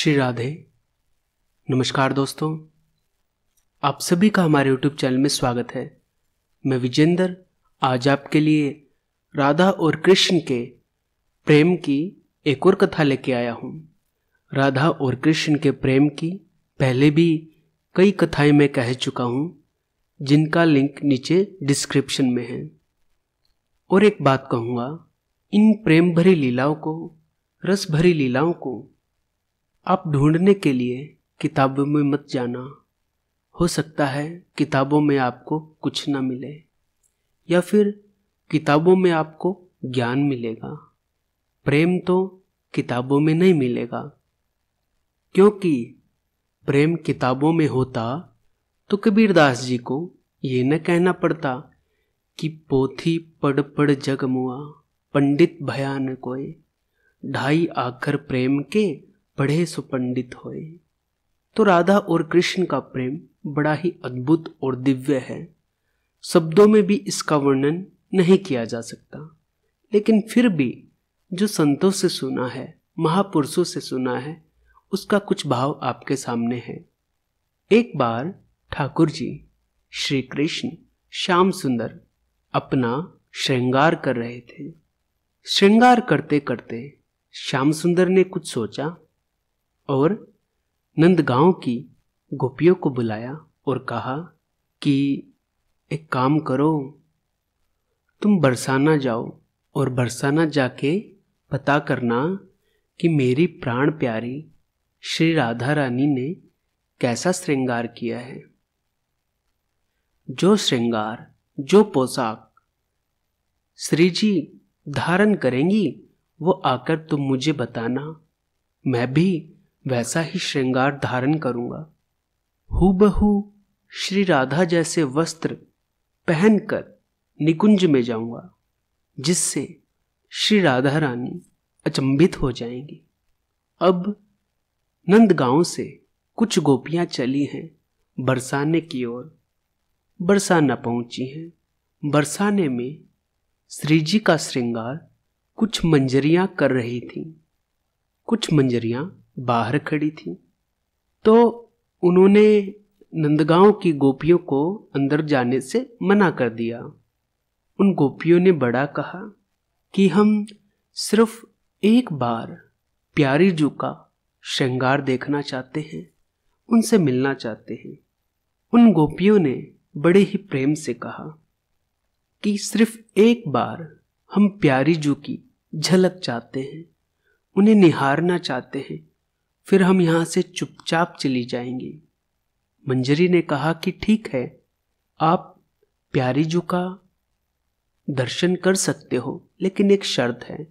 श्री राधे। नमस्कार दोस्तों, आप सभी का हमारे YouTube चैनल में स्वागत है। मैं विजेंद्र आज आपके लिए राधा और कृष्ण के प्रेम की एक और कथा लेके आया हूँ। राधा और कृष्ण के प्रेम की पहले भी कई कथाएं मैं कह चुका हूँ, जिनका लिंक नीचे डिस्क्रिप्शन में है। और एक बात कहूँगा, इन प्रेम भरी लीलाओं को, रस भरी लीलाओं को आप ढूंढने के लिए किताबों में मत जाना। हो सकता है किताबों में आपको कुछ ना मिले, या फिर किताबों में आपको ज्ञान मिलेगा, प्रेम तो किताबों में नहीं मिलेगा। क्योंकि प्रेम किताबों में होता तो कबीरदास जी को ये न कहना पड़ता कि पोथी पढ़ पढ़ जग मुआ, पंडित भया न कोय, ढाई आखर प्रेम के पढ़े सो पंडित होए। तो राधा और कृष्ण का प्रेम बड़ा ही अद्भुत और दिव्य है। शब्दों में भी इसका वर्णन नहीं किया जा सकता, लेकिन फिर भी जो संतों से सुना है, महापुरुषों से सुना है, उसका कुछ भाव आपके सामने है। एक बार ठाकुर जी श्री कृष्ण श्याम सुंदर अपना श्रृंगार कर रहे थे। श्रृंगार करते करते श्याम सुंदर ने कुछ सोचा और नंदगांव की गोपियों को बुलाया और कहा कि एक काम करो, तुम बरसाना जाओ और बरसाना जाके पता करना कि मेरी प्राण प्यारी श्री राधा रानी ने कैसा श्रृंगार किया है। जो श्रृंगार, जो पोशाक श्री जी धारण करेंगी वो आकर तुम मुझे बताना, मैं भी वैसा ही श्रृंगार धारण करूंगा। हूबहू श्री राधा जैसे वस्त्र पहनकर निकुंज में जाऊंगा, जिससे श्री राधा रानी अचंभित हो जाएंगी। अब नंदगांव से कुछ गोपियां चली हैं बरसाने की ओर। बरसाना पहुंची हैं। बरसाने में श्री जी का श्रृंगार कुछ मंजरियां कर रही थीं। कुछ मंजरियां बाहर खड़ी थीं। तो उन्होंने नंदगांव की गोपियों को अंदर जाने से मना कर दिया। उन गोपियों ने बड़ा कहा कि हम सिर्फ एक बार प्यारी जी का श्रृंगार देखना चाहते हैं, उनसे मिलना चाहते हैं। उन गोपियों ने बड़े ही प्रेम से कहा कि सिर्फ एक बार हम प्यारी जी की झलक चाहते हैं, उन्हें निहारना चाहते हैं, फिर हम यहां से चुपचाप चली जाएंगी। मंजरी ने कहा कि ठीक है, आप प्यारी जी का दर्शन कर सकते हो, लेकिन एक शर्त है।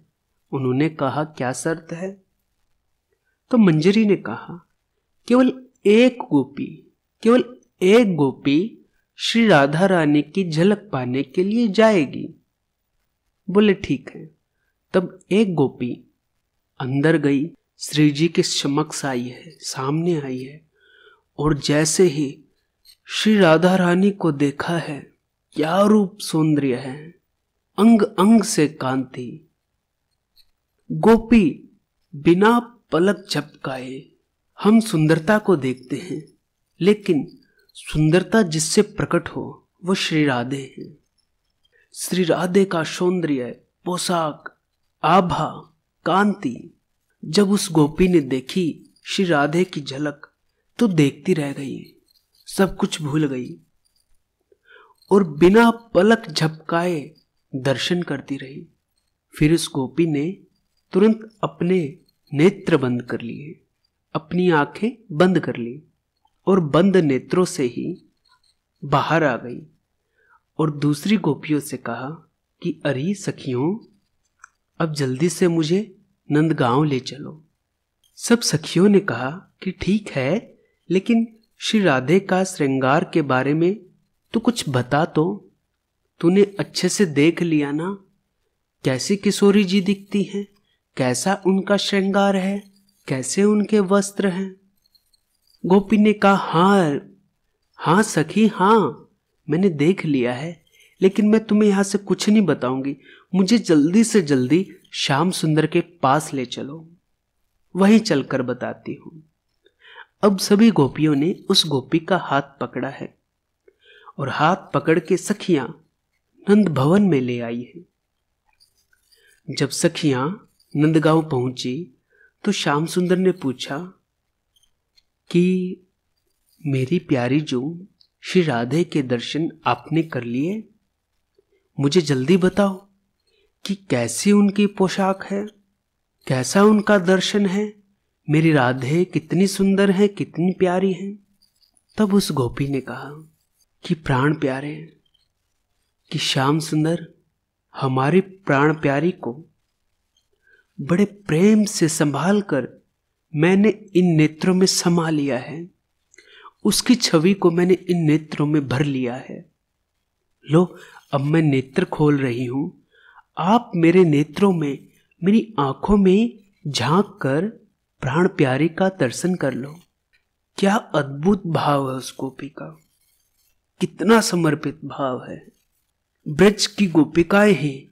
उन्होंने कहा क्या शर्त है? तो मंजरी ने कहा केवल एक गोपी श्री राधा रानी की झलक पाने के लिए जाएगी। बोले ठीक है। तब एक गोपी अंदर गई, श्री जी के समक्ष आई है, सामने आई है, और जैसे ही श्री राधा रानी को देखा है, क्या रूप सौंदर्य है, अंग अंग से कांति। गोपी बिना पलक झपकाए हम सुंदरता को देखते हैं, लेकिन सुंदरता जिससे प्रकट हो वो श्री राधे हैं। श्री राधे का सौंदर्य, पोशाक, आभा, कांति, जब उस गोपी ने देखी श्री राधे की झलक तो देखती रह गई, सब कुछ भूल गई और बिना पलक झपकाए दर्शन करती रही। फिर उस गोपी ने तुरंत अपने नेत्र बंद कर लिए, अपनी आंखें बंद कर ली और बंद नेत्रों से ही बाहर आ गई और दूसरी गोपियों से कहा कि अरे सखियों, अब जल्दी से मुझे नंदगांव ले चलो। सब सखियों ने कहा कि ठीक है, लेकिन श्री राधे का श्रृंगार के बारे में तो कुछ बता तो, तूने अच्छे से देख लिया ना, कैसी किशोरी जी दिखती हैं, कैसा उनका श्रृंगार है, कैसे उनके वस्त्र हैं। गोपी ने कहा हाँ सखी, हाँ मैंने देख लिया है, लेकिन मैं तुम्हें यहां से कुछ नहीं बताऊंगी, मुझे जल्दी से जल्दी श्याम सुंदर के पास ले चलो। वहीं चलकर बताती हूं। अब सभी गोपियों ने उस गोपी का हाथ पकड़ा है और हाथ पकड़ के सखियां नंद भवन में ले आई हैं। जब सखियां नंदगांव पहुंची तो श्याम सुंदर ने पूछा कि मेरी प्यारी जू, श्री राधे के दर्शन आपने कर लिए? मुझे जल्दी बताओ कि कैसी उनकी पोशाक है, कैसा उनका दर्शन है, मेरी राधे कितनी सुंदर है, कितनी प्यारी है। तब उस गोपी ने कहा कि प्राण प्यारे, कि श्याम सुंदर, हमारी प्राण प्यारी को बड़े प्रेम से संभाल कर मैंने इन नेत्रों में समा लिया है, उसकी छवि को मैंने इन नेत्रों में भर लिया है। लो, अब मैं नेत्र खोल रही हूं, आप मेरे नेत्रों में, मेरी आंखों में झांक कर प्राण प्यारी का दर्शन कर लो। क्या अद्भुत भाव है उस गोपी का, कितना समर्पित भाव है। ब्रज की गोपिकाएं ही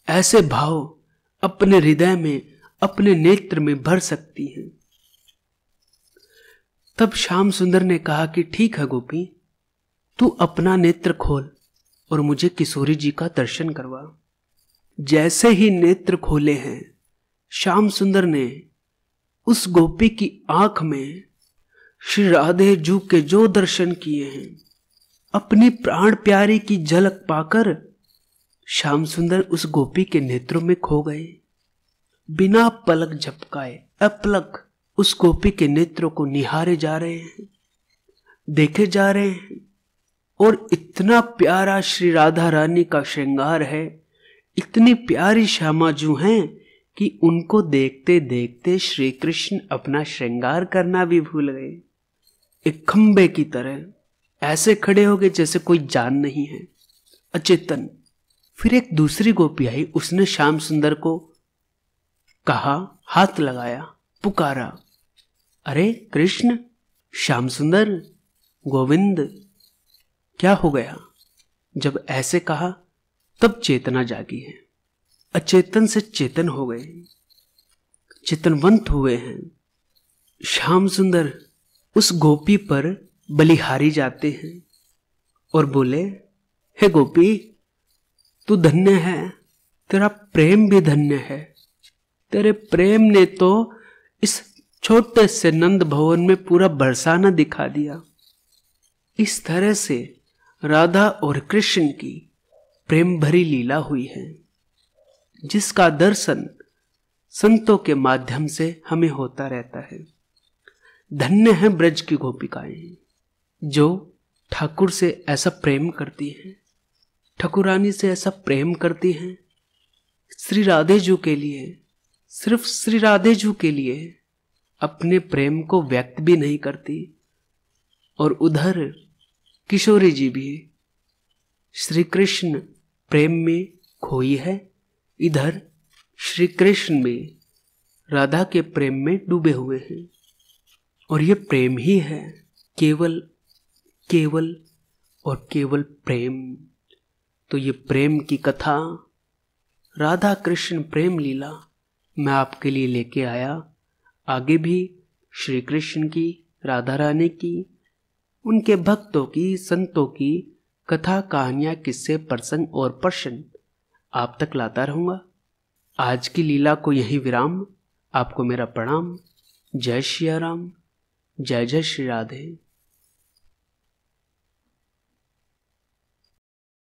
ऐसे भाव अपने हृदय में, अपने नेत्र में भर सकती हैं। तब श्याम सुंदर ने कहा कि ठीक है गोपी, तू अपना नेत्र खोल और मुझे किशोरी जी का दर्शन करवा। जैसे ही नेत्र खोले हैं, श्याम सुंदर ने उस गोपी की आंख में श्री राधे जू के जो दर्शन किए हैं, अपनी प्राण प्यारी की झलक पाकर श्याम सुंदर उस गोपी के नेत्रों में खो गए। बिना पलक झपकाए अपलक उस गोपी के नेत्रों को निहारे जा रहे हैं, देखे जा रहे हैं। और इतना प्यारा श्री राधा रानी का श्रृंगार है, इतनी प्यारी श्यामा जू हैं कि उनको देखते देखते श्री कृष्ण अपना श्रृंगार करना भी भूल गए। एक खंबे की तरह ऐसे खड़े हो गए जैसे कोई जान नहीं है, अचेतन। फिर एक दूसरी गोपी आई, उसने श्याम सुंदर को कहा, हाथ लगाया, पुकारा, अरे कृष्ण, श्याम सुंदर, गोविंद, क्या हो गया? जब ऐसे कहा तब चेतना जागी है, अचेतन से चेतन हो गए, चेतनवंत हुए हैं। श्याम सुंदर उस गोपी पर बलिहारी जाते हैं और बोले, हे गोपी, तू धन्य है, तेरा प्रेम भी धन्य है। तेरे प्रेम ने तो इस छोटे से नंद भवन में पूरा बरसाना दिखा दिया। इस तरह से राधा और कृष्ण की प्रेम भरी लीला हुई है, जिसका दर्शन संतों के माध्यम से हमें होता रहता है। धन्य है ब्रज की गोपिकाएं जो ठाकुर से ऐसा प्रेम करती हैं, ठाकुरानी से ऐसा प्रेम करती हैं। श्री राधे जू के लिए, सिर्फ श्री राधे जू के लिए अपने प्रेम को व्यक्त भी नहीं करती। और उधर किशोरी जी भी श्री कृष्ण प्रेम में खोई है, इधर श्री कृष्ण में, राधा के प्रेम में डूबे हुए हैं। और ये प्रेम ही है, केवल केवल और केवल प्रेम। तो ये प्रेम की कथा, राधा कृष्ण प्रेम लीला मैं आपके लिए लेके आया। आगे भी श्री कृष्ण की, राधा रानी की, उनके भक्तों की, संतों की कथा, कहानियां, किस्से, प्रसंग और प्रश्न आप तक लाता रहूंगा। आज की लीला को यहीं विराम। आपको मेरा प्रणाम। जय श्री राम, जय जय श्री राधे।